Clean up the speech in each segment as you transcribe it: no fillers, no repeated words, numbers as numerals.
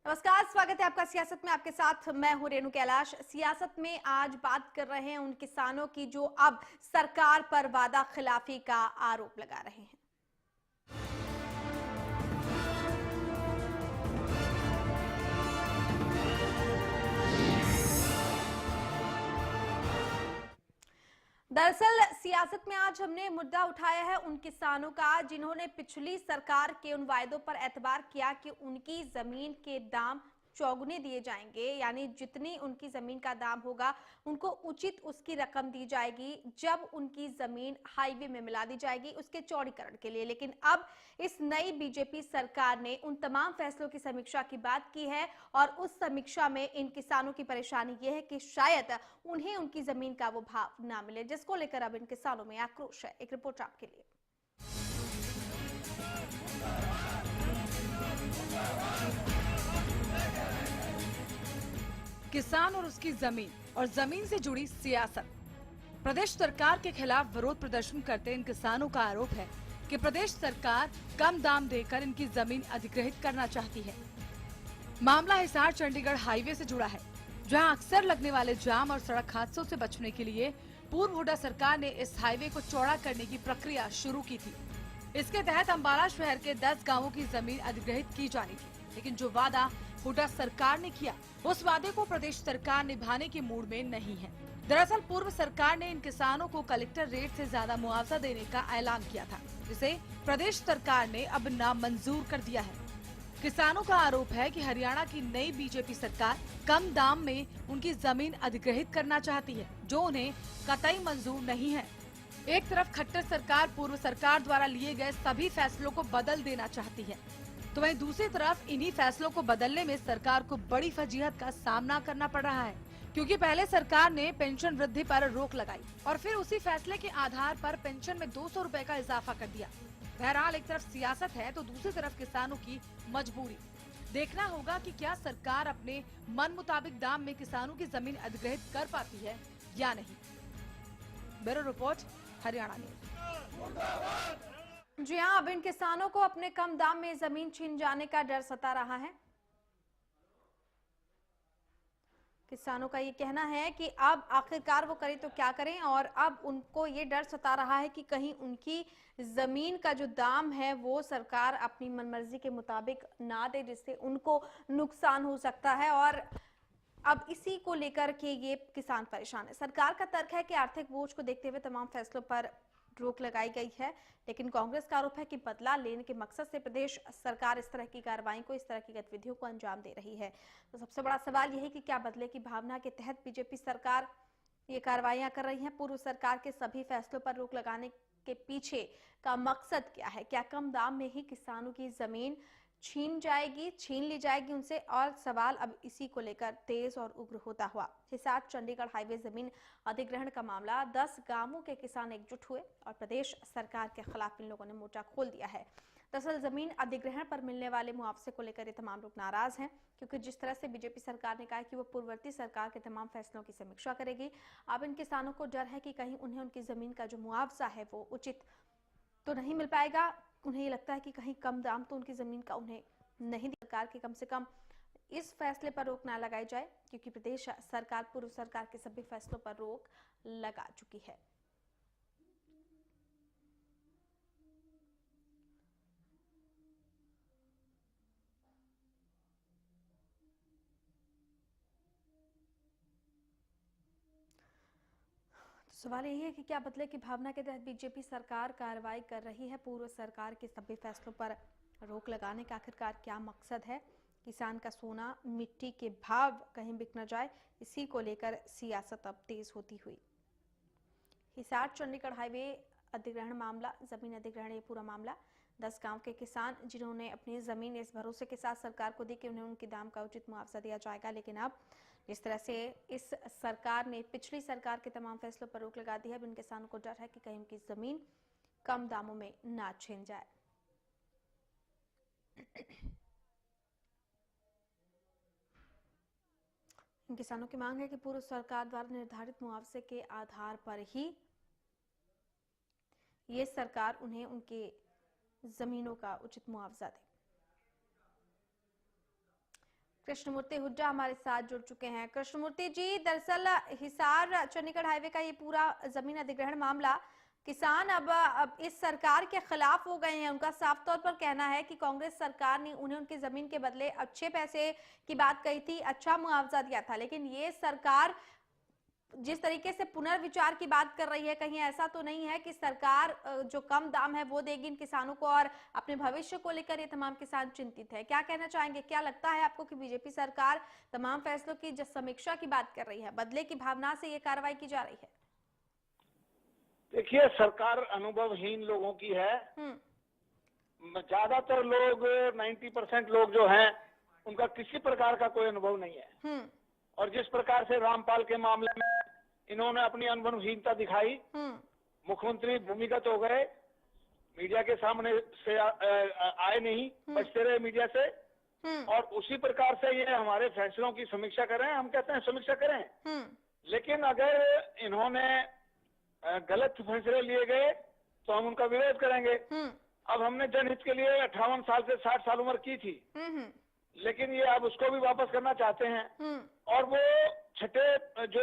नमस्कार, स्वागत है आपका सियासत में। आपके साथ मैं हूं रेणु कैलाश। सियासत में आज बात कर रहे हैं उन किसानों की जो अब सरकार पर वादा खिलाफी का आरोप लगा रहे हैं। दरअसल सियासत में आज हमने मुद्दा उठाया है उन किसानों का जिन्होंने पिछली सरकार के उन वायदों पर एतबार किया कि उनकी जमीन के दाम चौगुने दिए जाएंगे, यानी जितनी उनकी जमीन का दाम होगा उनको उचित उसकी रकम दी जाएगी जब उनकी जमीन हाईवे में मिला दी जाएगी उसके चौड़ीकरण के लिए। लेकिन अब इस नई बीजेपी सरकार ने उन तमाम फैसलों की समीक्षा की बात की है और उस समीक्षा में इन किसानों की परेशानी यह है कि शायद उन्हें उनकी जमीन का वो भाव ना मिले, जिसको लेकर अब इन किसानों में आक्रोश है। एक रिपोर्ट आपके लिए। किसान और उसकी जमीन और जमीन से जुड़ी सियासत। प्रदेश सरकार के खिलाफ विरोध प्रदर्शन करते इन किसानों का आरोप है कि प्रदेश सरकार कम दाम देकर इनकी जमीन अधिग्रहित करना चाहती है। मामला हिसार चंडीगढ़ हाईवे से जुड़ा है, जहां अक्सर लगने वाले जाम और सड़क हादसों से बचने के लिए पूर्व हुड्डा सरकार ने इस हाईवे को चौड़ा करने की प्रक्रिया शुरू की थी। इसके तहत अम्बाला शहर के 10 गांवों की जमीन अधिग्रहित की जानी थी, लेकिन जो वादा हुड्डा सरकार ने किया उस वादे को प्रदेश सरकार निभाने के मूड में नहीं है। दरअसल पूर्व सरकार ने इन किसानों को कलेक्टर रेट से ज्यादा मुआवजा देने का ऐलान किया था, जिसे प्रदेश सरकार ने अब नामंजूर कर दिया है। किसानों का आरोप है कि हरियाणा की नई बीजेपी सरकार कम दाम में उनकी जमीन अधिग्रहित करना चाहती है, जो उन्हें कतई मंजूर नहीं है। एक तरफ खट्टर सरकार पूर्व सरकार द्वारा लिए गए सभी फैसलों को बदल देना चाहती है, तो वहीं दूसरी तरफ इन्हीं फैसलों को बदलने में सरकार को बड़ी फजीहत का सामना करना पड़ रहा है, क्योंकि पहले सरकार ने पेंशन वृद्धि पर रोक लगाई और फिर उसी फैसले के आधार पर पेंशन में 200 रुपए का इजाफा कर दिया। बहरहाल एक तरफ सियासत है तो दूसरी तरफ किसानों की मजबूरी। देखना होगा कि क्या सरकार अपने मन मुताबिक दाम में किसानों की जमीन अधिग्रहित कर पाती है या नहीं। Bureau report, Haryana news. जी हां, अब इन किसानों को अपने कम दाम में जमीन छीन जाने का डर सता रहा है। किसानों का ये कहना है कि अब आखिरकार वो करें तो क्या करें, और अब उनको ये डर सता रहा है कि कहीं उनकी जमीन का जो दाम है वो सरकार अपनी मनमर्जी के मुताबिक ना दे, जिससे उनको नुकसान हो सकता है। और अब इसी को लेकर के ये किसान परेशान है। सरकार का तर्क है कि आर्थिक बोझ को देखते हुए तमाम फैसलों पर रोक लगाई गई है, लेकिन कांग्रेस का आरोप है कि बदला लेने के मकसद से प्रदेश सरकार इस तरह की कार्रवाई को, इस तरह की गतिविधियों को अंजाम दे रही है। तो सबसे बड़ा सवाल यह है कि क्या बदले की भावना के तहत बीजेपी सरकार ये कार्रवाइयां कर रही है? पूर्व सरकार के सभी फैसलों पर रोक लगाने के पीछे का मकसद क्या है? क्या कम दाम में ही किसानों की जमीन छीन ली जाएगी उनसे? और सवाल अब इसी को लेकर तेज और उग्र होता हुआ। हिसार चंडीगढ़ हाईवे जमीन अधिग्रहण का मामला, 10 गांवों के किसान एकजुट हुए और प्रदेश सरकार के खिलाफ इन लोगों ने मोर्चा खोल दिया है। दरअसल जमीन अधिग्रहण पर मिलने वाले मुआवजे को लेकर ये तमाम लोग नाराज हैं, क्योंकि जिस तरह से बीजेपी सरकार ने कहा कि वो पूर्ववर्ती सरकार के तमाम फैसलों की समीक्षा करेगी, अब इन किसानों को डर है कि कहीं उन्हें उनकी जमीन का जो मुआवजा है वो उचित तो नहीं मिल पाएगा। उन्हें ये लगता है कि कहीं कम दाम तो उनकी जमीन का उन्हें नहीं दिया। सरकार के कम से कम इस फैसले पर रोक ना लगाई जाए, क्योंकि प्रदेश सरकार पूर्व सरकार के सभी फैसलों पर रोक लगा चुकी है। सवाल यही है कि क्या बदले की भावना के तहत बीजेपी सरकार कार्रवाई कर रही है? पूर्व सरकार के सभी फैसलों पर रोक लगाने का आखिरकार क्या मकसद है? किसान का सोना, मिट्टी के भाव कहीं बिक न जाए, इसी को लेकर सियासत अब तेज होती हुई। हिसार चंडीगढ़ हाईवे अधिग्रहण मामला, जमीन अधिग्रहण ये पूरा मामला, 10 गांव के किसान जिन्होंने अपनी जमीन इस भरोसे के साथ सरकार को दी कि उन्हें उनके दाम का उचित मुआवजा दिया जाएगा, लेकिन अब जिस तरह से इस सरकार ने पिछली सरकार के तमाम फैसलों पर रोक लगा दी है, अब इन किसानों को डर है कि कहीं उनकी जमीन कम दामों में ना छीन जाए। इन किसानों की मांग है कि पूर्व सरकार द्वारा निर्धारित मुआवजे के आधार पर ही ये सरकार उन्हें उनके जमीनों का उचित मुआवजा दे। कृष्णमूर्ति हुड्डा हमारे साथ जुड़ चुके हैं। कृष्णमूर्ति जी, दरअसल हिसार चंडीगढ़ हाईवे का ये पूरा जमीन अधिग्रहण मामला, किसान अब इस सरकार के खिलाफ हो गए हैं। उनका साफ तौर पर कहना है कि कांग्रेस सरकार ने उन्हें उनकी जमीन के बदले अच्छे पैसे की बात कही थी, अच्छा मुआवजा दिया था, लेकिन ये सरकार जिस तरीके से पुनर्विचार की बात कर रही है, कहीं ऐसा तो नहीं है कि सरकार जो कम दाम है वो देगी इन किसानों को और अपने भविष्य को लेकर ये तमाम किसान चिंतित है? क्या कहना चाहेंगे? क्या लगता है आपको कि बीजेपी सरकार तमाम फैसलों की जो समीक्षा की बात कर रही है, बदले की भावना से ये कार्रवाई की जा रही है? देखिए, सरकार अनुभवहीन लोगों की है। ज्यादातर लोग 90% लोग जो हैं उनका किसी प्रकार का कोई अनुभव नहीं है। और जिस प्रकार से रामपाल के मामले में इन्होंने अपनी अनुभवहीनता दिखाई, मुख्यमंत्री भूमिगत हो गए, मीडिया के सामने से आए नहीं, बचते रहे मीडिया से, और उसी प्रकार से ये हमारे फैसलों की समीक्षा करें। हम कहते हैं समीक्षा करें, लेकिन अगर इन्होंने गलत फैसले लिए गए तो हम उनका विरोध करेंगे। अब हमने जनहित के लिए 58 साल से 60 साल उम्र की थी, लेकिन ये अब उसको भी वापस करना चाहते हैं। और वो छठे जो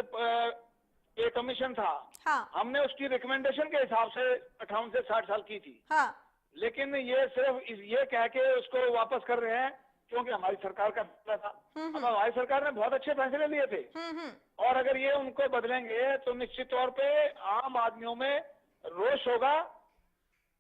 ये कमीशन था, हाँ। हमने उसकी रिकमेंडेशन के हिसाब से 58 से 60 साल की थी, हाँ। लेकिन ये सिर्फ ये कह के उसको वापस कर रहे हैं क्योंकि हमारी सरकार का फैसला था। अब हमारी सरकार ने बहुत अच्छे फैसले लिए थे, और अगर ये उनको बदलेंगे तो निश्चित तौर पे आम आदमियों में रोष होगा।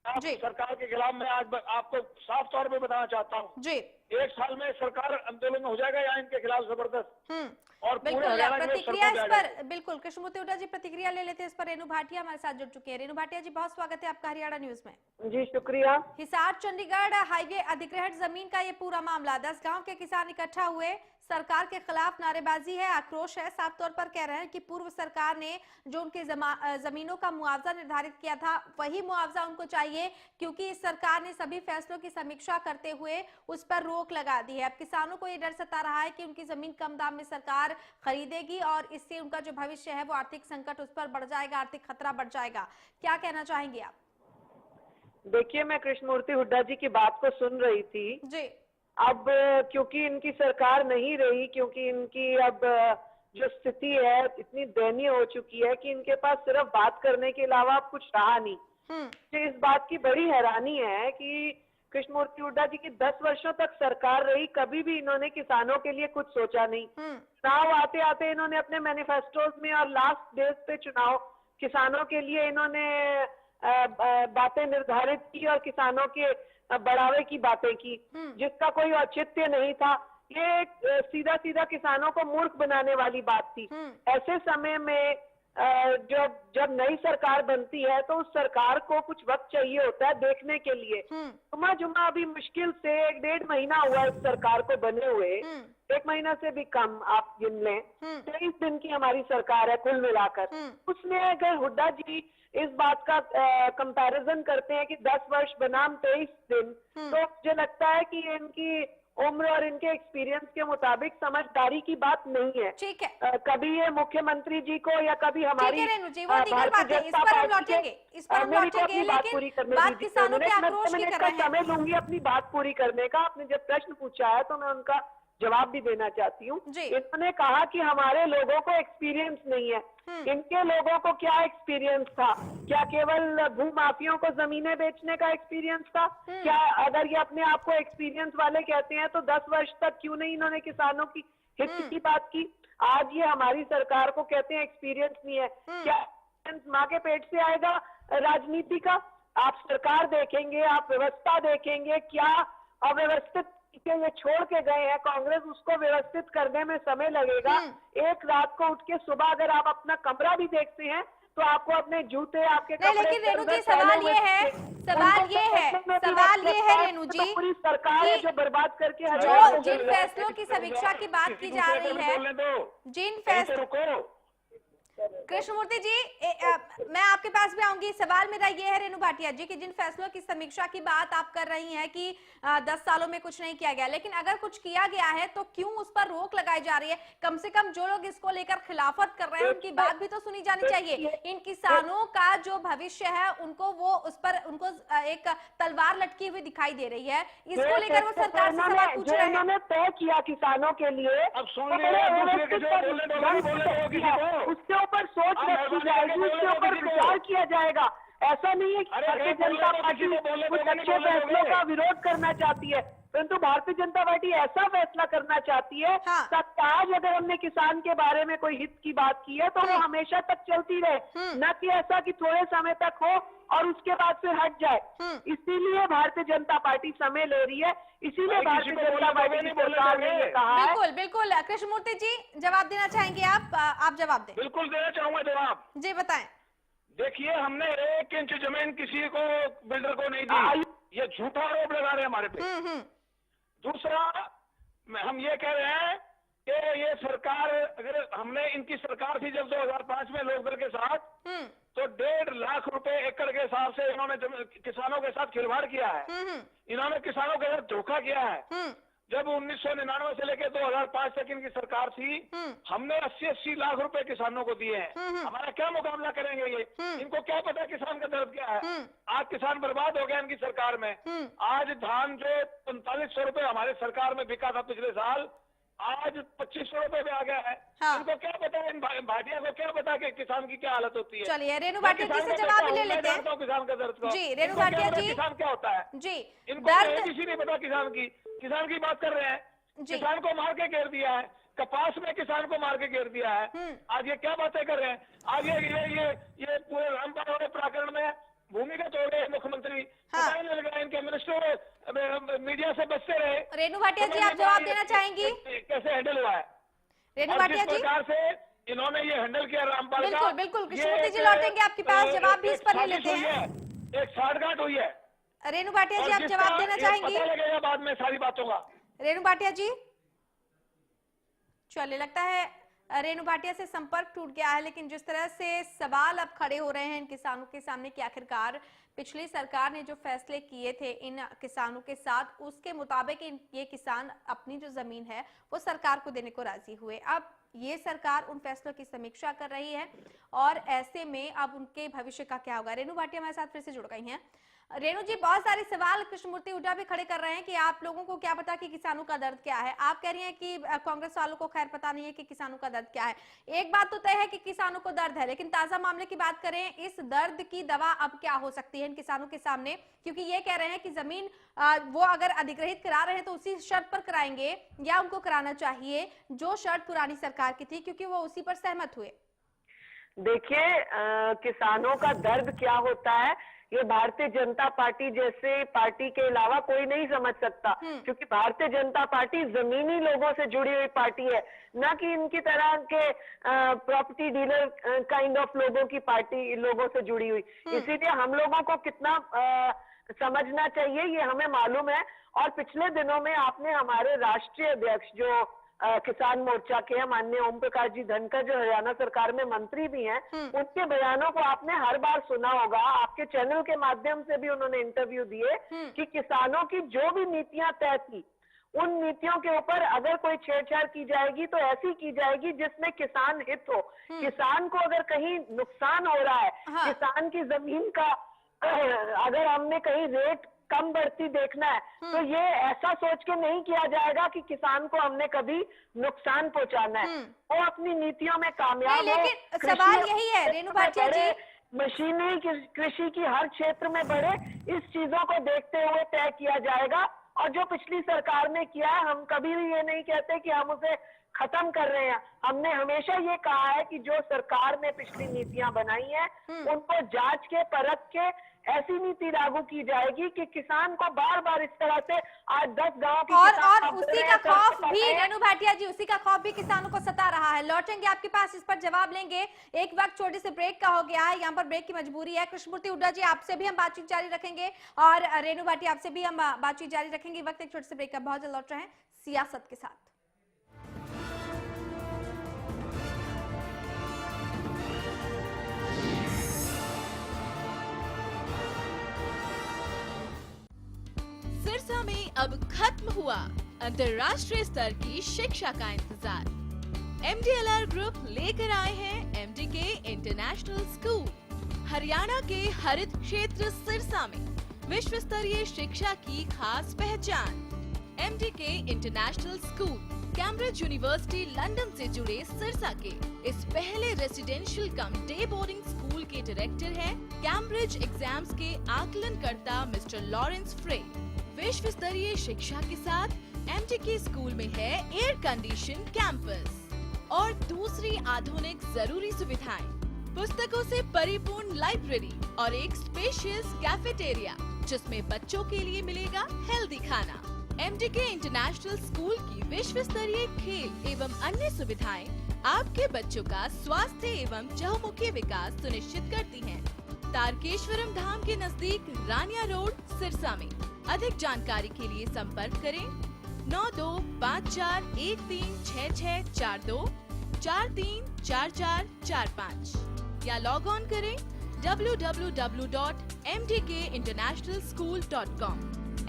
सरकार के खिलाफ मैं आज आपको साफ तौर पे बताना चाहता हूँ, 1 साल में सरकार आंदोलन हो जाएगा या इनके खिलाफ जबरदस्त। और प्रतिक्रिया इस पर, बिल्कुल कृष्णमूर्ति हुड्डा जी प्रतिक्रिया ले लेते हैं इस पर। रेणु भाटिया हमारे साथ जुड़ चुके हैं। रेणु भाटिया जी, बहुत स्वागत है आपका हरियाणा न्यूज में। जी शुक्रिया। हिसार चंडीगढ़ हाईवे अधिग्रहण जमीन का ये पूरा मामला, 10 गांव के किसान इकट्ठा हुए, सरकार के खिलाफ नारेबाजी है, आक्रोश है, साफ तौर पर कह रहे हैं कि पूर्व सरकार ने जो उनकी जमीनों का मुआवजा निर्धारित किया था वही मुआवजा उनको चाहिए, क्योंकि इस सरकार ने सभी फैसलों की समीक्षा करते हुए उस पर रोक लगा दी है। अब किसानों को ये डर सता रहा है कि उनकी जमीन कम दाम में सरकार खरीदेगी और इससे उनका जो भविष्य है वो आर्थिक संकट उस पर बढ़ जाएगा, आर्थिक खतरा बढ़ जाएगा। क्या कहना चाहेंगे आप? देखिए, मैं कृष्णमूर्ति हुड्डा जी की बात को सुन रही थी जी। अब क्योंकि इनकी सरकार नहीं रही, क्योंकि इनकी अब जो स्थिति है इतनी दयनीय हो चुकी है कि इनके पास सिर्फ बात करने के अलावा अब कुछ रहा नहीं। तो इस बात की बड़ी हैरानी है कि कृष्णमूर्ति हुड्डा जी की 10 वर्षों तक सरकार रही, कभी भी इन्होंने किसानों के लिए कुछ सोचा नहीं। चुनाव आते आते इन्होंने अपने मैनिफेस्टोज में और लास्ट डेज पे चुनाव किसानों के लिए इन्होंने बातें निर्धारित की और किसानों के बढ़ावे की बातें की, जिसका कोई औचित्य नहीं था। ये सीधा सीधा किसानों को मूर्ख बनाने वाली बात थी। ऐसे समय में जब नई सरकार बनती है तो उस सरकार को कुछ वक्त चाहिए होता है देखने के लिए। जुमा जुमा अभी मुश्किल से 1-1.5 महीना हुआ इस सरकार को बने हुए, 1 महीना से भी कम आप गिन लें। 23 दिन की हमारी सरकार है कुल मिलाकर। उसमें अगर हुड्डा जी इस बात का कंपैरिजन करते हैं कि 10 वर्ष बनाम 23 दिन, तो मुझे लगता है कि इनकी उम्र और इनके एक्सपीरियंस के मुताबिक समझदारी की बात नहीं है। ठीक है। कभी ये मुख्यमंत्री जी को या कभी हमारी भारतीय जनता पार्टी के मेरी बात पूरी करने दीजिए। मैं समय लूंगी अपनी बात पूरी करने का। आपने जब प्रश्न पूछा है तो मैं उनका जवाब भी देना चाहती हूँ। इन्होंने कहा कि हमारे लोगों को एक्सपीरियंस नहीं है। इनके लोगों को क्या एक्सपीरियंस था? क्या केवल भूमाफियों को जमीनें बेचने का एक्सपीरियंस था? क्या अगर ये अपने आप को एक्सपीरियंस वाले कहते हैं तो 10 वर्ष तक क्यों नहीं इन्होंने किसानों की हित की बात की? आज ये हमारी सरकार को कहते हैं एक्सपीरियंस नहीं है। क्या माँ के पेट से आएगा राजनीति का? आप सरकार देखेंगे, आप व्यवस्था देखेंगे, क्या अव्यवस्थित ये छोड़ के गए हैं कांग्रेस, उसको व्यवस्थित करने में समय लगेगा। एक रात को उठ के सुबह अगर आप अपना कमरा भी देखते हैं तो आपको अपने जूते, आपके कपड़े, लेकिन रेणु जी सवाल ये है रेणु जी, पूरी सरकार है जो बर्बाद करके जिन फैसलों की समीक्षा की बात की जा रही है, जिन फैसलों कृष्णमूर्ति जी, मैं आपके पास भी आऊंगी। सवाल मेरा ये है रेणु भाटिया जी कि जिन फैसलों की समीक्षा की बात आप कर रही हैं कि 10 सालों में कुछ नहीं किया गया, लेकिन अगर कुछ किया गया है तो क्यों उस पर रोक लगाई जा रही है? कम से कम जो लोग इसको लेकर खिलाफत कर रहे हैं उनकी बात भी तो सुनी जानी चाहिए। इन किसानों का जो भविष्य है उनको उनको एक तलवार लटकी हुई दिखाई दे रही है, इसको लेकर वो सरकार से सवाल पूछ रहे हैं। उन्होंने तय किया किसानों के लिए, अब सुन उसके ऊपर सोच रखी जाएगी, उसके ऊपर विचार किया जाएगा। ऐसा नहीं है कि भारतीय जनता पार्टी कुछ अच्छे फैसलों का विरोध करना चाहती है, परंतु भारतीय जनता पार्टी ऐसा फैसला करना चाहती है कि आज अगर हमने किसान के बारे में कोई हित की बात की है तो वो हमेशा तक चलती रहे, न कि ऐसा कि थोड़े समय तक हो और उसके बाद फिर हट जाए। इसीलिए भारतीय जनता पार्टी समय ले रही है, इसीलिए भारतीय जनता पार्टी की सरकार ने ये कहा है। बिल्कुल बिल्कुल। कृष्णमूर्ति जी, जवाब देना चाहेंगे आप जवाब दें। बिल्कुल देना चाहूंगा जवाब। जी बताएं। देखिए, हमने 1 इंच जमीन किसी को, बिल्डर को नहीं दी, ये झूठा आरोप लगा रहे हैं हमारे पे। दूसरा, हम ये कह रहे हैं कि ये सरकार, अगर हमने इनकी सरकार थी जब 2005 में लोकदल के साथ, तो 1.5 लाख रुपए एकड़ के हिसाब से इन्होंने किसानों के साथ खिलवाड़ किया है, इन्होंने किसानों के साथ धोखा किया है। जब 1999 से लेकर 2005 तक इनकी सरकार थी, हमने 80-80 लाख रुपए किसानों को दिए हैं। हमारा क्या मुकाबला करेंगे ये? इनको क्या पता किसान का दर्द क्या है? आज किसान बर्बाद हो गया इनकी सरकार में। आज धान जो 4500 रुपए हमारे सरकार में बिका था पिछले साल, आज 2500 रुपए में आ गया है। इनको क्या पता है, इन भाटिया को क्या पता कि किसान की क्या हालत होती है? चलिए रेणु भाटिया जी से जवाब ले लेते हैं। किसान का दर्द जी रेणु भाटिया जी, किसान क्या होता है जी इनको किसी नहीं पता। किसान की बात कर रहे हैं, किसान को मार के घेर दिया है, कपास में किसान को मार के घेर दिया है। आज ये क्या बातें कर रहे हैं? आज ये पूरे रामपाल प्रकरण में भूमिगत हो गए मुख्यमंत्री, पता नहीं लग रहा है, इनके मिनिस्टर मीडिया से बचते रहे। रेणु भाटिया जी, आप जवाब देना चाहेंगी? कैसे हैंडल हुआ है रेणु भाटिया जी? सरकार से इन्होंने ये हैंडल किया रामपाल का। बिल्कुल बिल्कुल। कृष्णमूर्ति जी लौटेंगे आपके पास, जवाब भी इस पर ले लेते हैं। एक साठगांठ हुई है। रेणु भाटिया जी, आप जवाब देना चाहेंगी? पता लगेगा बाद में सारी बातों का। रेणु भाटिया जी, चलिए लगता है रेणु भाटिया से संपर्क टूट गया है, लेकिन जिस तरह से सवाल अब खड़े हो रहे हैं इन किसानों के सामने कि आखिरकार पिछली सरकार ने जो फैसले किए थे इन किसानों के साथ, उसके मुताबिक ये किसान अपनी जो जमीन है वो सरकार को देने को राजी हुए। अब ये सरकार उन फैसलों की समीक्षा कर रही है और ऐसे में अब उनके भविष्य का क्या होगा? रेणु भाटिया हमारे साथ फिर से जुड़ गई हैं। रेणु जी, बहुत सारे सवाल कृष्णमूर्ति हुड्डा भी खड़े कर रहे हैं कि आप लोगों को क्या पता कि किसानों का दर्द क्या है। आप कह रही हैं कि कांग्रेस वालों को खैर पता नहीं है कि किसानों का दर्द क्या है। एक बात तो तय है कि किसानों को दर्द है, लेकिन ताजा मामले की बात करें, इस दर्द की दवा अब क्या हो सकती है इन किसानों के सामने? क्योंकि ये कह रहे हैं कि जमीन वो अगर अधिग्रहित करा रहे हैं तो उसी शर्त पर कराएंगे या उनको कराना चाहिए जो शर्त पुरानी सरकार की थी, क्योंकि वो उसी पर सहमत हुए। देखिए, किसानों का दर्द क्या होता है ये भारतीय जनता पार्टी जैसे पार्टी के अलावा कोई नहीं समझ सकता, क्योंकि भारतीय जनता पार्टी जमीनी लोगों से जुड़ी हुई पार्टी है, न कि इनकी तरह के प्रॉपर्टी डीलर काइंड ऑफ लोगों की पार्टी लोगों से जुड़ी हुई। इसीलिए हम लोगों को कितना समझना चाहिए ये हमें मालूम है। और पिछले दिनों में आपने हमारे राष्ट्रीय अध्यक्ष जो किसान मोर्चा के हैं माननीय ओम प्रकाश जी धनखड़, जो हरियाणा सरकार में मंत्री भी हैं, उनके बयानों को आपने हर बार सुना होगा। आपके चैनल के माध्यम से भी उन्होंने इंटरव्यू दिए कि किसानों की जो भी नीतियां तय थी, उन नीतियों के ऊपर अगर कोई छेड़छाड़ की जाएगी तो ऐसी की जाएगी जिसमें किसान हित हो। किसान को अगर कहीं नुकसान हो रहा है, किसान की जमीन का अगर हमने कहीं रेट कम बढ़ती देखना है, तो ये ऐसा सोच के नहीं किया जाएगा कि किसान को हमने कभी नुकसान पहुंचाना है। वो अपनी नीतियों में कामयाब हो। लेकिन सवाल यही है रेणु भाटिया जी, मशीनरी कृषि की हर क्षेत्र में बढ़े, इस चीजों को देखते हुए तय किया जाएगा। और जो पिछली सरकार ने किया है, हम कभी भी ये नहीं कहते कि हम उसे खत्म कर रहे हैं। हमने हमेशा ये कहा है कि जो सरकार ने पिछली नीतियां बनाई हैं उनको जांच के परख के ऐसी नीति लागू की जाएगी कि किसान को बार बार इस तरह से आज 10 गांव की और उसी का खौफ भी रेणु भाटिया जी, उसी का खौफ भी किसानों को सता रहा है। लौटेंगे आपके पास, इस पर जवाब लेंगे। एक वक्त छोटे से ब्रेक का हो गया है, यहाँ पर ब्रेक की मजबूरी है। कृष्णमूर्ति हुड्डा जी, आपसे भी हम बातचीत जारी रखेंगे और रेणु भाटिया आपसे भी हम बातचीत जारी रखेंगे। वक्त एक छोटे से ब्रेक का, बहुत जल्द लौट रहे हैं सियासत के साथ। अब खत्म हुआ अंतर्राष्ट्रीय स्तर की शिक्षा का इंतजार। MDLR ग्रुप लेकर आए हैं MDK इंटरनेशनल स्कूल। हरियाणा के हरित क्षेत्र सिरसा में विश्व स्तरीय शिक्षा की खास पहचान। MDK international school Cambridge university London से जुड़े सिरसा के इस पहले रेसिडेंशियल कम डे बोर्डिंग स्कूल के डायरेक्टर हैं कैम्ब्रिज एग्जाम्स के आकलनकर्ता मिस्टर लॉरेंस फ्रे। विश्व स्तरीय शिक्षा के साथ MDK स्कूल में है एयर कंडीशन कैंपस और दूसरी आधुनिक जरूरी सुविधाएं, पुस्तकों से परिपूर्ण लाइब्रेरी और एक स्पेशियस कैफेटेरिया जिसमें बच्चों के लिए मिलेगा हेल्दी खाना। MDK इंटरनेशनल स्कूल की विश्व स्तरीय खेल एवं अन्य सुविधाएं आपके बच्चों का स्वास्थ्य एवं चहुमुखी विकास सुनिश्चित करती हैं। तारकेश्वरम धाम के नजदीक रानिया रोड सिरसा में। अधिक जानकारी के लिए संपर्क करें 9254136642 434445 या लॉग ऑन करें www.mdkinternationalschool.com।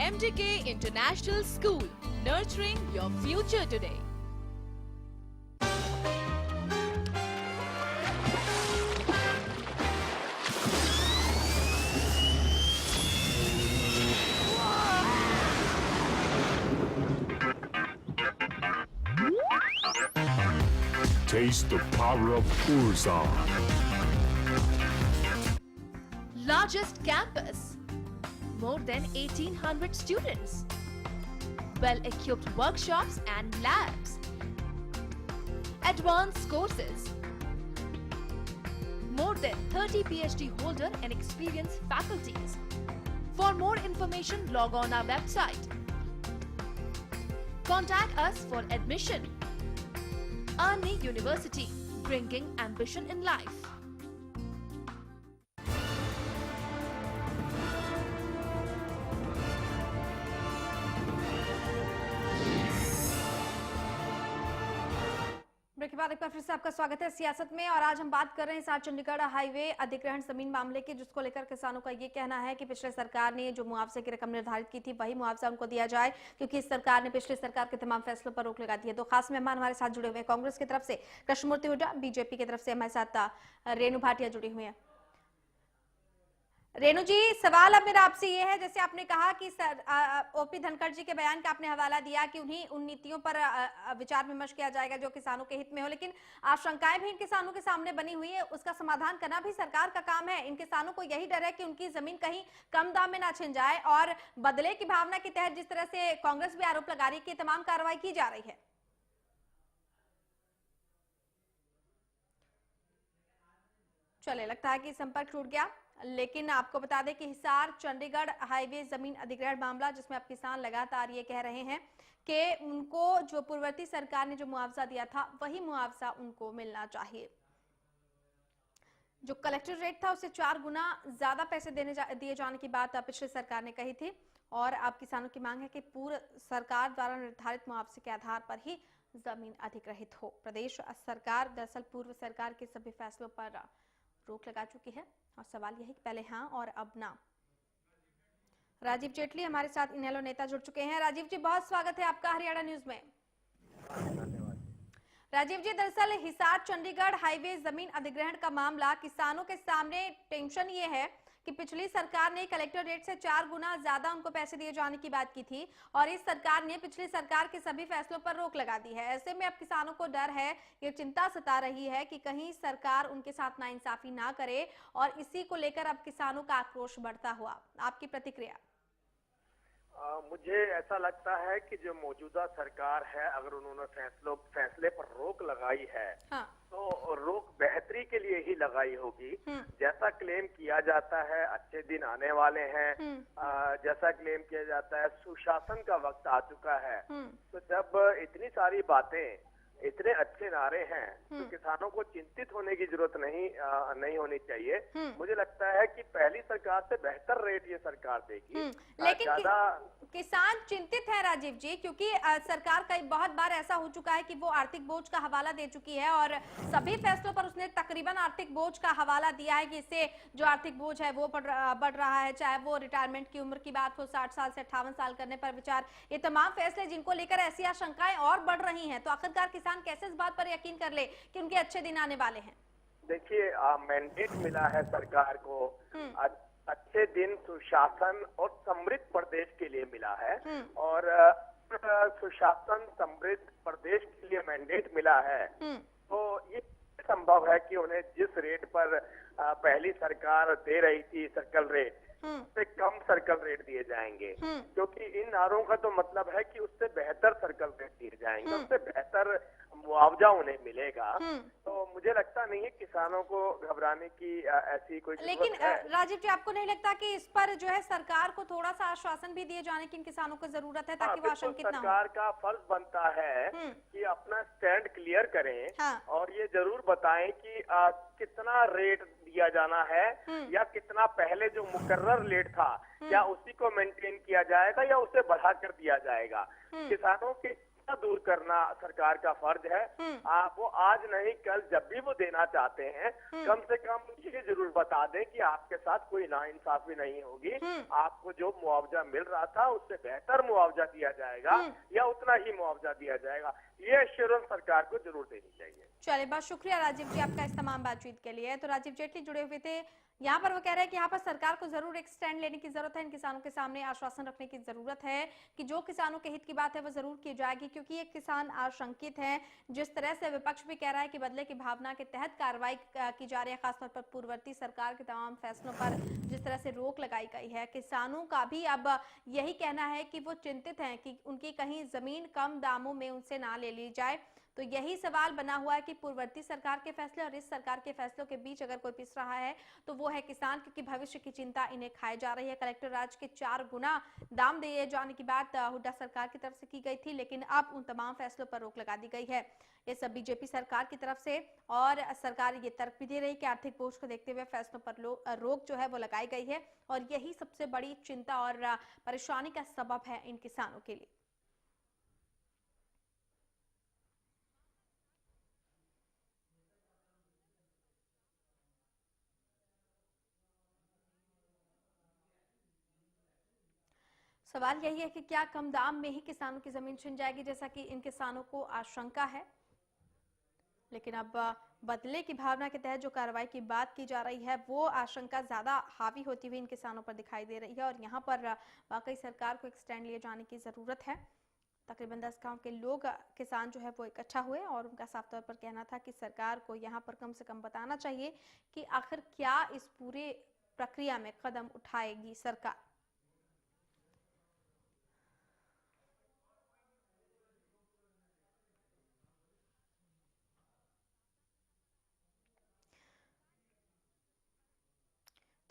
MDK International School, nurturing your future today. Taste the power of Urza. Largest campus, more than 1800 students, well-equipped workshops and labs, advanced courses, more than 30 PhD holder and experienced faculties. For more information, log on our website. Contact us for admission. Arni University, bringing ambition in life. Break के बाद एक बार फिर से आपका स्वागत है सियासत में। और आज हम बात कर रहे हैं हिसार चंडीगढ़ हाईवे अधिग्रहण जमीन मामले की, जिसको लेकर किसानों का ये कहना है कि पिछले सरकार ने जो मुआवजे की रकम निर्धारित की थी वही मुआवजा उनको दिया जाए, क्योंकि इस सरकार ने पिछली सरकार के तमाम फैसलों पर रोक लगा दी है। तो खास मेहमान हमारे साथ जुड़े हुए हैं कांग्रेस की तरफ से कृष्णमूर्ति हुड्डा, बीजेपी की तरफ से हमारे साथ रेणु भाटिया जुड़ी हुई है। रेणु जी, सवाल अब मेरा आपसे ये है, जैसे आपने कहा कि ओपी धनखड़ जी के बयान का आपने हवाला दिया कि उन्हीं उन नीतियों पर विचार विमर्श किया जाएगा जो किसानों के हित में हो, लेकिन आशंकाएं भी इन किसानों के सामने बनी हुई है, उसका समाधान करना भी सरकार का काम है। इन किसानों को यही डर है कि उनकी जमीन कहीं कम दाम में ना छिन जाए, और बदले की भावना के तहत जिस तरह से कांग्रेस भी आरोप लगा रही है कि तमाम कार्रवाई की जा रही है। चले, लगता है कि संपर्क टूट गया, लेकिन आपको बता दें कि हिसार चंडीगढ़ हाईवे जमीन अधिग्रहण मामला, जिसमें अब किसान लगातार ये कह रहे हैं कि उनको जो पूर्ववर्ती सरकार ने जो मुआवजा दिया था वही मुआवजा उनको मिलना चाहिए। जो कलेक्टर रेट था उससे 4 गुना ज्यादा पैसे दिए जाने की बात पिछली सरकार ने कही थी, और अब किसानों की मांग है कि पूर्व सरकार द्वारा निर्धारित मुआवजे के आधार पर ही जमीन अधिग्रहित हो। प्रदेश सरकार दरअसल पूर्व सरकार के सभी फैसलों पर रोक लगा चुकी है, और सवाल यही कि पहले हाँ और अब ना। राजीव जेटली हमारे साथ इनेलो नेता जुड़ चुके हैं। राजीव जी, बहुत स्वागत है आपका हरियाणा न्यूज में। राजीव जी, दरअसल हिसार चंडीगढ़ हाईवे जमीन अधिग्रहण का मामला, किसानों के सामने टेंशन ये है कि पिछली सरकार ने कलेक्टर रेट से 4 गुना ज्यादा उनको पैसे दिए जाने की बात की थी, और इस सरकार ने पिछली सरकार के सभी फैसलों पर रोक लगा दी है। ऐसे में अब किसानों को डर है, ये चिंता सता रही है कि कहीं सरकार उनके साथ नाइंसाफी ना करे, और इसी को लेकर अब किसानों का आक्रोश बढ़ता हुआ। आपकी प्रतिक्रिया? मुझे ऐसा लगता है कि जो मौजूदा सरकार है, अगर उन्होंने फैसले पर रोक लगाई है, हाँ। तो रोक बेहतरी के लिए ही लगाई होगी। जैसा क्लेम किया जाता है अच्छे दिन आने वाले हैं, जैसा क्लेम किया जाता है सुशासन का वक्त आ चुका है, तो जब इतनी सारी बातें इतने अच्छे नारे हैं तो किसानों को चिंतित होने की जरूरत नहीं होनी चाहिए। मुझे लगता है कि पहली सरकार से बेहतर रेट ये सरकार देगी। लेकिन किसान चिंतित है राजीव जी, क्योंकि सरकार कई बहुत बार ऐसा हो चुका है कि वो आर्थिक बोझ का हवाला दे चुकी है और सभी फैसलों पर उसने तकरीबन आर्थिक बोझ का हवाला दिया है कि इससे जो आर्थिक बोझ है वो बढ़ रहा है। चाहे वो रिटायरमेंट की उम्र की बात हो, 60 साल से 58 साल करने पर विचार, ये तमाम फैसले जिनको लेकर ऐसी आशंकाएं और बढ़ रही हैं, तो आखिरकार किसान कैसे इस बात पर यकीन कर ले कि उनके अच्छे दिन आने वाले हैं? देखिए, मैंडेट मिला है सरकार को, अच्छे दिन सुशासन और समृद्ध प्रदेश के लिए मिला है और सुशासन समृद्ध प्रदेश के लिए मैंडेट मिला है। तो ये संभव है कि उन्हें जिस रेट पर पहली सरकार दे रही थी सर्कल रेट, उससे कम सर्कल रेट दिए जाएंगे, क्योंकि इन नारों का तो मतलब है कि उससे बेहतर सर्कल रेट दिए जाएंगे, उससे बेहतर मुआवजा उन्हें मिलेगा। तो मुझे लगता नहीं है किसानों को घबराने की ऐसी कोई जरूरत लेकिन है। राजीव जी, आपको नहीं लगता कि इस पर जो है सरकार को थोड़ा सा आश्वासन भी दिए जाने की इन किसानों को जरूरत है, ताकि वो आशंकित ना हो? सरकार का फर्ज बनता है कि अपना स्टैंड क्लियर करें और ये जरूर बताएं कि कितना रेट दिया जाना है या कितना पहले जो मुकर्रर रेट था क्या उसी को मेंटेन किया जाएगा या उसे बढ़ाकर दिया जाएगा। किसानों के दूर करना सरकार का फर्ज है। वो आज नहीं कल जब भी वो देना चाहते हैं, कम से कम ये जरूर बता दें कि आपके साथ कोई नाइंसाफी नहीं होगी, आपको जो मुआवजा मिल रहा था उससे बेहतर मुआवजा दिया जाएगा या उतना ही मुआवजा दिया जाएगा। ये एश्योरेंस सरकार को जरूर देनी चाहिए। चलिए, बहुत शुक्रिया राजीव जी आपका इस तमाम बातचीत के लिए। तो राजीव जेटली जुड़े हुए थे यहाँ पर, वो कह रहे हैं कि यहाँ पर सरकार को जरूर एक स्टैंड लेने की जरूरत है, इन किसानों के सामने आश्वासन रखने की जरूरत है कि जो किसानों के हित की बात है वो जरूर की जाएगी, क्योंकि ये किसान आशंकित हैं। जिस तरह से विपक्ष भी कह रहा है कि बदले की भावना के तहत कार्रवाई की जा रही है, खासतौर पर पूर्ववर्ती सरकार के तमाम फैसलों पर जिस तरह से रोक लगाई गई है, किसानों का भी अब यही कहना है कि वो चिंतित हैं कि उनकी कहीं जमीन कम दामों में उनसे ना ले ली जाए। तो यही सवाल बना हुआ है कि पूर्ववर्ती सरकार के फैसले और इस सरकार के फैसलों के बीच अगर कोई पिस रहा है तो वो है किसान, क्योंकि भविष्य की चिंता इन्हें खाए जा रही है। कलेक्टर राज के 4 गुना दाम दिए जाने की बात हुड्डा सरकार की तरफ से की गई थी, लेकिन अब उन तमाम फैसलों पर रोक लगा दी गई है। ये सब बीजेपी सरकार की तरफ से, और सरकार ये तर्क भी दे रही कि आर्थिक बोझ को देखते हुए फैसलों पर रोक जो है वो लगाई गई है, और यही सबसे बड़ी चिंता और परेशानी का सबब है इन किसानों के लिए। सवाल यही है कि क्या कम दाम में ही किसानों की जमीन छिन जाएगी, जैसा कि इन किसानों को आशंका है। लेकिन अब बदले की भावना के तहत जो कार्रवाई की बात की जा रही है, वो आशंका ज्यादा हावी होती हुई इन किसानों पर दिखाई दे रही है, और यहाँ पर वाकई सरकार को एक स्टैंड लिए जाने की जरूरत है। तकरीबन 10 गांव के लोग, किसान जो है वो इकट्ठा हुए, और उनका साफ तौर पर कहना था कि सरकार को यहाँ पर कम से कम बताना चाहिए कि आखिर क्या इस पूरे प्रक्रिया में कदम उठाएगी सरकार।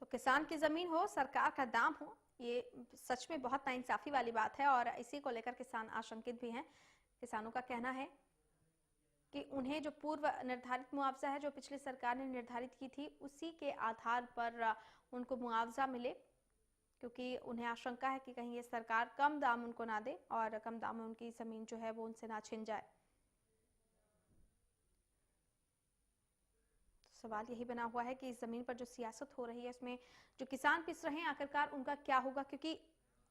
तो किसान की जमीन हो, सरकार का दाम हो, ये सच में बहुत नाइंसाफी वाली बात है, और इसी को लेकर किसान आशंकित भी हैं। किसानों का कहना है कि उन्हें जो पूर्व निर्धारित मुआवजा है, जो पिछली सरकार ने निर्धारित की थी, उसी के आधार पर उनको मुआवजा मिले, क्योंकि उन्हें आशंका है कि कहीं ये सरकार कम दाम उनको ना दे और कम दाम में उनकी जमीन जो है वो उनसे ना छिन जाए। सवाल यही बना हुआ है कि इस जमीन पर जो सियासत हो रही है, इसमें जो किसान पिस रहे हैं, आखिरकार उनका क्या होगा, क्योंकि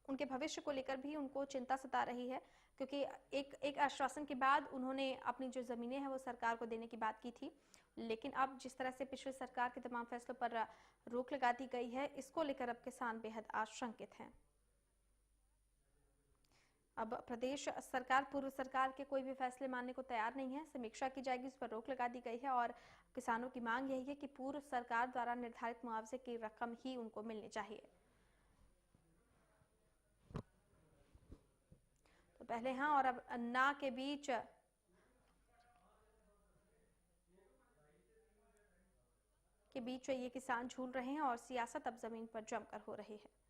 उनके भविष्य को लेकर भी उनको चिंता सता रही है। क्योंकि एक आश्वासन के बाद उन्होंने अपनी जो जमीनें हैं वो सरकार को देने की बात की थी, लेकिन अब जिस तरह से पिछली सरकार के तमाम फैसलों पर रोक लगा दी गई है, इसको लेकर अब किसान बेहद आशंकित हैं। अब प्रदेश सरकार पूर्व सरकार के कोई भी फैसले मानने को तैयार नहीं है, समीक्षा की जाएगी, उस पर रोक लगा दी गई है, और किसानों की मांग यही है कि पूर्व सरकार द्वारा निर्धारित मुआवजे की रकम ही उनको मिलनी चाहिए। तो पहले हाँ और अब ना के बीच ये किसान झूल रहे हैं, और सियासत अब जमीन पर जमकर हो रही है।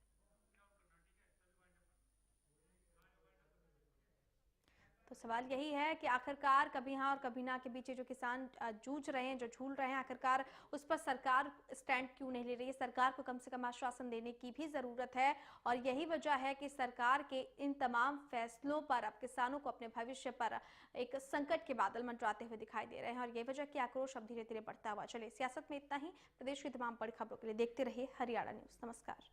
तो सवाल यही है कि आखिरकार कभी हाँ और कभी ना के बीच जो किसान जूझ रहे हैं, जो झूल रहे हैं, आखिरकार उस पर सरकार स्टैंड क्यों नहीं ले रही है। सरकार को कम से कम आश्वासन देने की भी जरूरत है और यही वजह है कि सरकार के इन तमाम फैसलों पर अब किसानों को अपने भविष्य पर एक संकट के बादल मंडराते हुए दिखाई दे रहे हैं और यही वजह कि आक्रोश अब धीरे धीरे बढ़ता हुआ चले। सियासत में इतना ही। प्रदेश की तमाम बड़ी खबरों के लिए देखते रहिए हरियाणा न्यूज। नमस्कार।